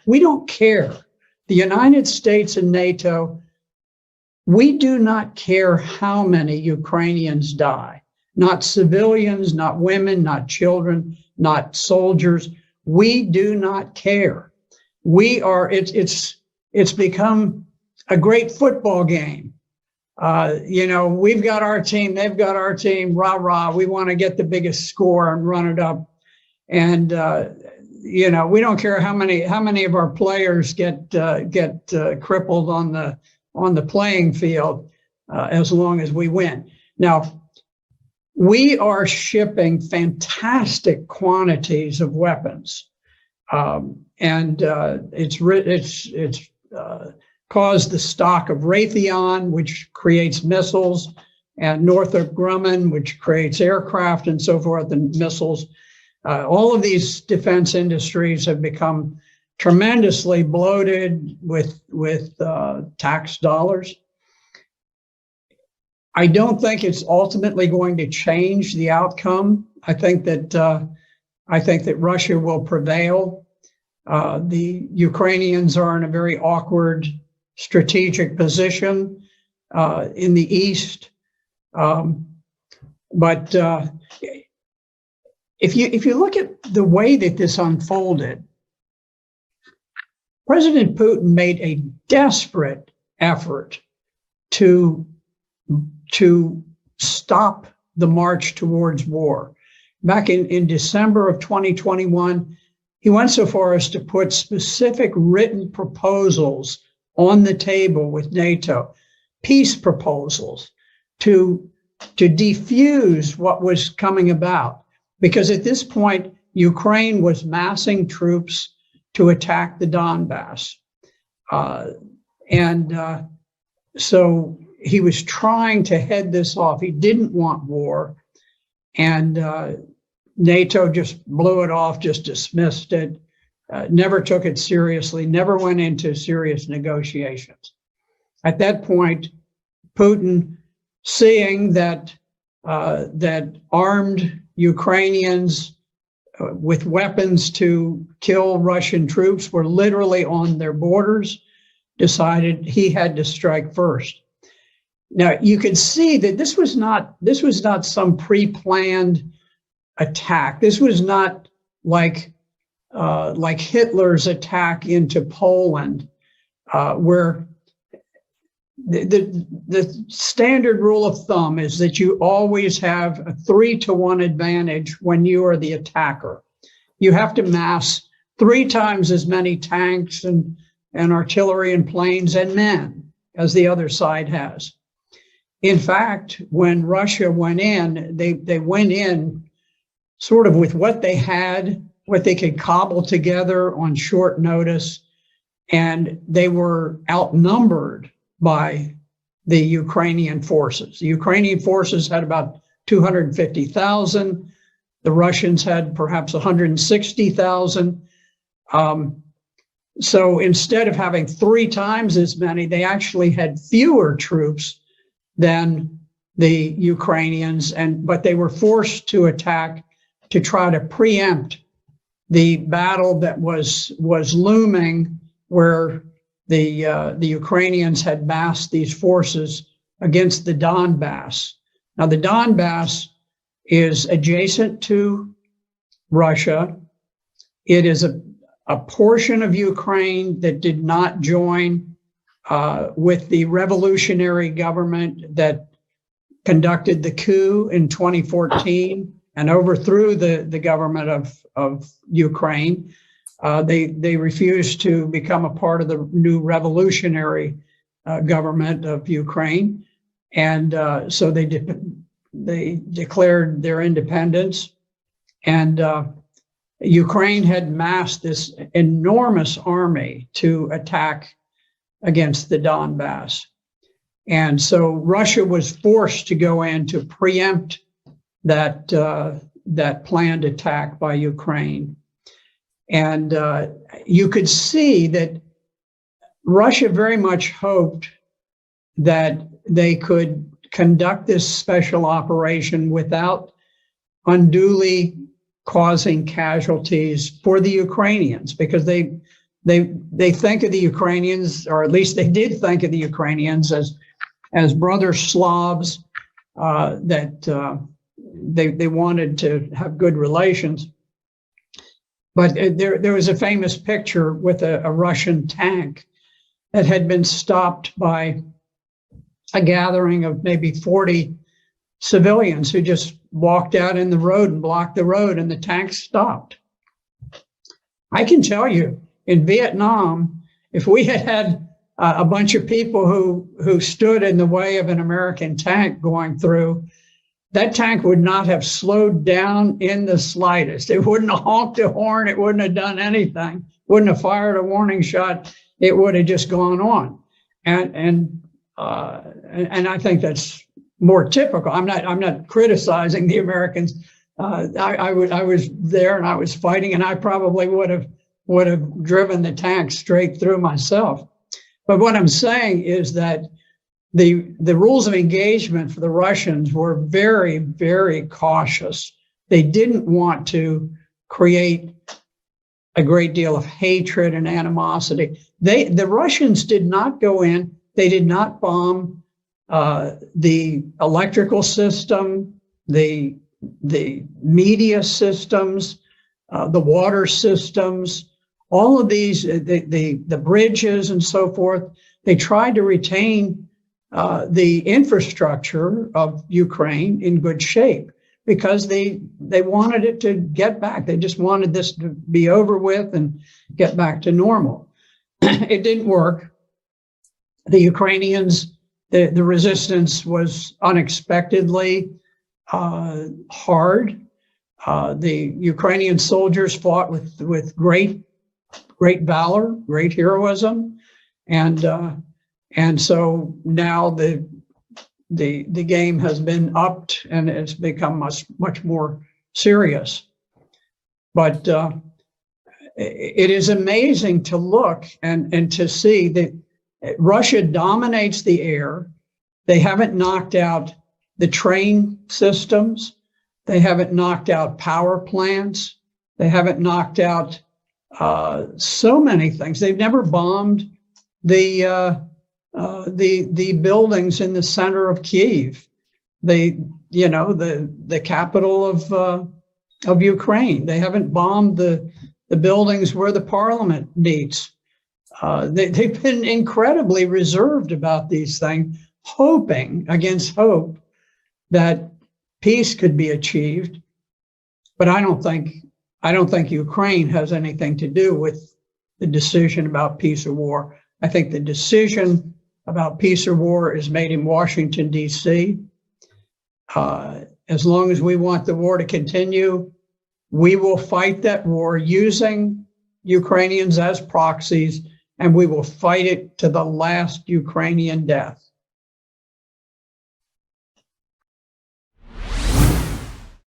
We don't care. The United States and NATO, we do not care how many Ukrainians die, not civilians, not women, not children, not soldiers. We do not care. It's become a great football game. We've got our team, they've got our team, rah, rah. We want to get the biggest score and run it up. And, we don't care how many of our players get crippled on the playing field, as long as we win. Now, we are shipping fantastic quantities of weapons, and it's caused the stock of Raytheon, which creates missiles, and Northrop Grumman, which creates aircraft and so forth, and missiles. All of these defense industries have become tremendously bloated with tax dollars. I don't think it's ultimately going to change the outcome. I think that Russia will prevail. The Ukrainians are in a very awkward strategic position in the East, but if you look at the way that this unfolded, President Putin made a desperate effort to stop the march towards war. Back in December of 2021, he went so far as to put specific written proposals on the table with NATO, peace proposals to defuse what was coming about. Because at this point, Ukraine was massing troops to attack the Donbass. So he was trying to head this off. He didn't want war. And NATO just blew it off, just dismissed it, never took it seriously, never went into serious negotiations. At that point, Putin, seeing that armed Ukrainians with weapons to kill Russian troops were literally on their borders, decided he had to strike first. Now, you can see that this was not some pre-planned attack. This was not like Hitler's attack into Poland, where the standard rule of thumb is that you always have a 3-to-1 advantage when you are the attacker. You have to mass 3 times as many tanks and artillery and planes and men as the other side has. In fact, when Russia went in, they went in sort of with what they had, what they could cobble together on short notice, and they were outnumbered by the Ukrainian forces. The Ukrainian forces had about 250,000. The Russians had perhaps 160,000. So instead of having 3 times as many, they actually had fewer troops than the Ukrainians, but they were forced to attack to try to preempt the battle that was looming, where the Ukrainians had massed these forces against the Donbass. Now, the Donbass is adjacent to Russia. It is a portion of Ukraine that did not join with the revolutionary government that conducted the coup in 2014 and overthrew the government of Ukraine. They refused to become a part of the new revolutionary government of Ukraine. And so they declared their independence. And Ukraine had massed this enormous army to attack against the Donbass. And so Russia was forced to go in to preempt that planned attack by Ukraine. And you could see that Russia very much hoped that they could conduct this special operation without unduly causing casualties for the Ukrainians, because they they think of the Ukrainians, or at least they did think of the Ukrainians as brother Slavs, that they wanted to have good relations. But there was a famous picture with a Russian tank that had been stopped by a gathering of maybe 40 civilians who just walked out in the road and blocked the road, and the tank stopped. I can tell you, in Vietnam, if we had had a bunch of people who stood in the way of an American tank going through, that tank would not have slowed down in the slightest. It wouldn't have honked a horn. It wouldn't have done anything. Wouldn't have fired a warning shot. It would have just gone on. And I think that's more typical. I'm not criticizing the Americans. I was there and I was fighting, and I probably would have driven the tank straight through myself. But what I'm saying is that the rules of engagement for the Russians were very, very cautious. They didn't want to create a great deal of hatred and animosity. The Russians did not go in. They did not bomb the electrical system, the media systems, the water systems, all of these, the bridges and so forth. They tried to retain the infrastructure of Ukraine in good shape because they wanted it to get back. They just wanted this to be over with and get back to normal. It didn't work. The Ukrainians, the resistance was unexpectedly hard. The Ukrainian soldiers fought with great valor, great heroism, and so now the game has been upped and it's become much more serious. But it is amazing to look and to see that Russia dominates the air. They haven't knocked out the train systems. They haven't knocked out power plants. They haven't knocked out so many things. They've never bombed the buildings in the center of Kyiv, the capital of Ukraine. They haven't bombed the buildings where the parliament meets. They've been incredibly reserved about these things, hoping against hope that peace could be achieved. But I don't think Ukraine has anything to do with the decision about peace or war. I think the decision about peace or war is made in Washington, D.C. As long as we want the war to continue, we will fight that war using Ukrainians as proxies, and we will fight it to the last Ukrainian death.